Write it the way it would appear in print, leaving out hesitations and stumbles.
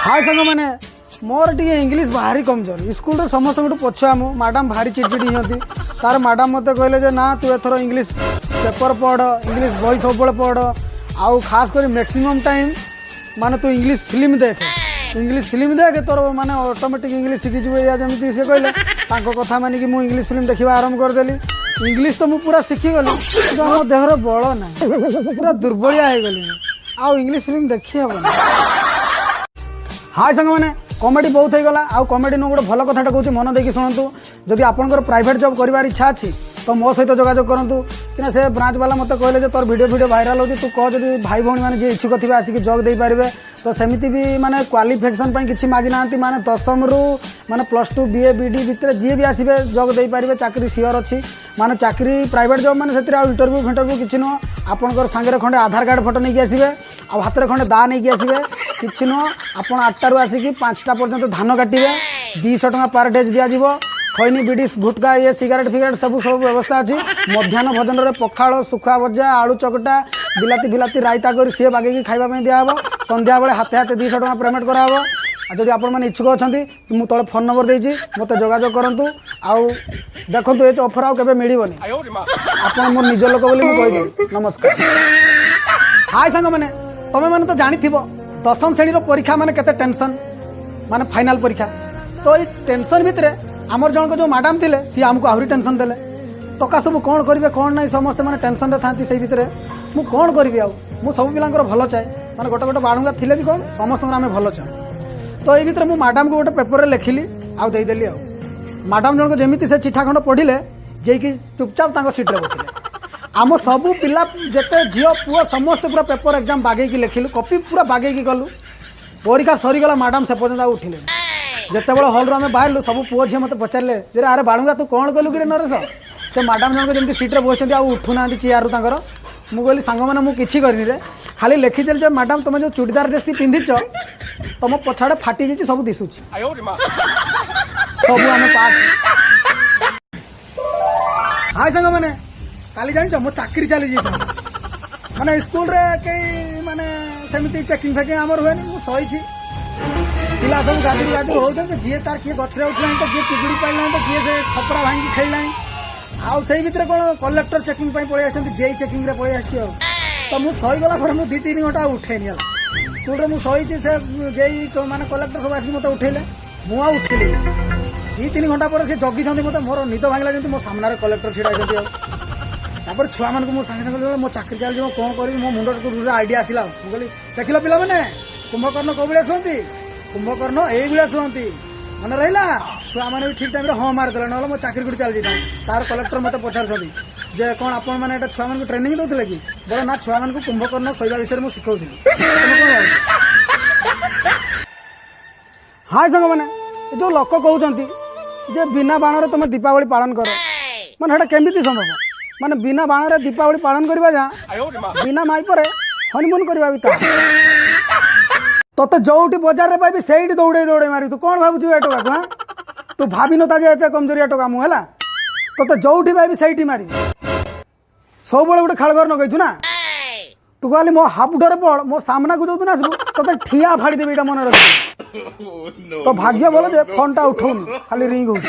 हाय सांग मैंने more tea English भारी कमजोर स्कूल रे समस्त पछुआ मु मैडम भारी चिड़चिड़ी होती तार मैडम मत कहले ना तू एथर इंग्लीश पेपर पढ़ इंग्लीश बही सब पढ़ आउ खास कर मैक्सिमम टाइम माने तू इंग्लीश फिल्म देख तोर माने ऑटोमेटिक इंग्लीश शिखी जमी सी कहले कथा मानिक मुझे इंग्लीश फिल्म देखा आरंभ करदेली इंग्लीश तो मुझे पूरा शिखीगली मो देहर बल ना पूरा दुर्बलिया हो गली आउ इंग्लीश फिल्म देखी हेन। हाय सांग मैंने कमेडी बहुत हो गला आउ कमेडी नु गोटे भल कथाटा कहूँ मन देखिए शुणु जदि आपंकर प्राइवेट जॉब कर इच्छा अच्छी तो मो सहित जोगाजोग करूँ कि से ब्रांच वाला मत कहले तोर वीडियो भाइराल होती तू कह जब भाई भौणी मैंने जी इच्छुक थे आसिक जॉब दे पारे तो सेमती भी माने क्वालिफिकेशन किसी मागी ना माने 10 रु माने +2 BA BD भितर जी भी आसबे जॉब दे पारे चाकरी सियोर अच्छी माने चाकरी प्राइवेट जॉब माने से इंटरव्यू फिंटरव्यू किसी नुह आपंकर सांगे खंडे आधार कार्ड फोटो नहीं आसबे आ हाथ में खंडे दा नहीं आसबे किसी नुह आप 8 आसिक 5टा पर्यंत धान काटे 200 टଙ୍କା पर डे दिज्व खैनी बिड़ी गुटका ये सिगारेट फिगारेट सब व्यवस्था अच्छी मध्याह्न भोजन में पखाड़ सुखा भजा आलू चकटा बिलाती बिलाती रायता कर सी बागेकी खावाई दिहब संध्या बेले हाथे हाथे 200 टଙ୍କା पेमेंट कराब जदि आपण मैंने इच्छुक अच्छा मुझे तले फोन नंबर देती मत जोगाजोग करूँ आउ देखो ये ऑफर आउ के मिलबनी आप मोर निज लोक बोली कहीदेवी नमस्कार। हाय सांग मैंने तुम्हें मैंने तो जानी 10वीं श्रेणी परीक्षा माने केते टेंशन माने फाइनाल परीक्षा तो ये टेंशन भितर आमर जनक जो मैडम थे सी आमको आहरी टेंशन देले टका सब कौन करेंगे कौन ना समस्ते मैंने टेंशन रे था भितर मु कौन करी आउ सब पिलांकर भल चाहे मैंने गोटे गोटे बाणुगा थे भी कौन समस्त आम भल चाहे तो ये भितर मु मैडम को गोटे पेपर लिखिली आउ देदेली आउ मैडम जनक जमी से चिठा खंड पढ़िले जेकि चुपचाप सीट्रे बसिले आम सबू पिला जेते झील पुओ समस्ते पूरा पेपर एग्जाम बागेकी लिखिलु कॉपी पूरा बागेकी गलु परीक्षा सरीगला मैडम से पर्यंत उठिले जिते बड़े हल आम बाहर सब पुओ झील मत पचारे अरे बाणुगा तू कौन कलु कि नरेश से मैडम जनक जमी सीट्रे बस उठुना चेयर तांकर मुझे सांग मैंने मुझे करनी खाली लिखिदेली जो मैडम तुम जो चूड़ीदार ड्रेस पिंधिच तुम पछाड़े फाटी जाइए सब दिशुची सब आम पास। हाय सांग मैंने काली जान मो चाकरी चली जाता माने स्कूल रे कई माने सेमती चेकिंग फेकिंग आमर हुए नहीं सही पिला सब गादी गादी हो जी तार किए गछरे उठला तो किए पिजुड़ी पाइला तो किए खपरा भांगी खेलना आउ से भितर कौन कलेक्टर चेकिंग पड़े आस जेई चेकिंग पड़े आसी तो मुझे सही गला पर मुझे 2-3 घंटा उठेनी स्कूल में मुझे सही से जेई माने कलेक्टर सब आसिक मत उठेले मुझे उठिली 2-3 घंटा पर से जगी मत मोर निद भांगला जमी मो सामने कलेक्टर छिड़ा छुआ मान को सागे मो चाकरी चल कौन करी मो मुंड आइडिया आसला मुझे देख पिला मैंने कुंभकर्ण कौ भाया शुंती कुंभकर्ण ये शुंती मन रहा छुआ मैंने भी ठीक टाइम हाँ मारदे ना मो चाकरी को चल जाता तार कलेक्टर मत पचार जे कौन आपण मैंने छुआ मान ट्रेनिंग दौले कि बोले ना छुआ मान कुंभकर्ण शैवा विषय में शिखाऊी। हाय सांग मैंने जो लोक कहते जे बिना बाण तुम दीपावली पालन कर माने केमती संभव माने बिना बाण रे दीपावली पालन करवा जा बिना माई पर हनीमून करवा भी तोते जोटी बजार रे पाइबी सेठी दौड़े दौड़े मारी तू कौन भावुଛୁ ए टका हाँ तू भाभी नता जे एते कमजोरिया टका मु हैला तोते जोटी पाइबी सेठी मारी सब बळे गोटे खालगर न कहछु ना तू कहली मो हापुडरे पड़ मो सामना को जो ना आसबू तोते ठिया फाड़ी देबी एटा मन रख तो भाग्य बोल जे फोन टा उठौनी खाली रिंग होउछ।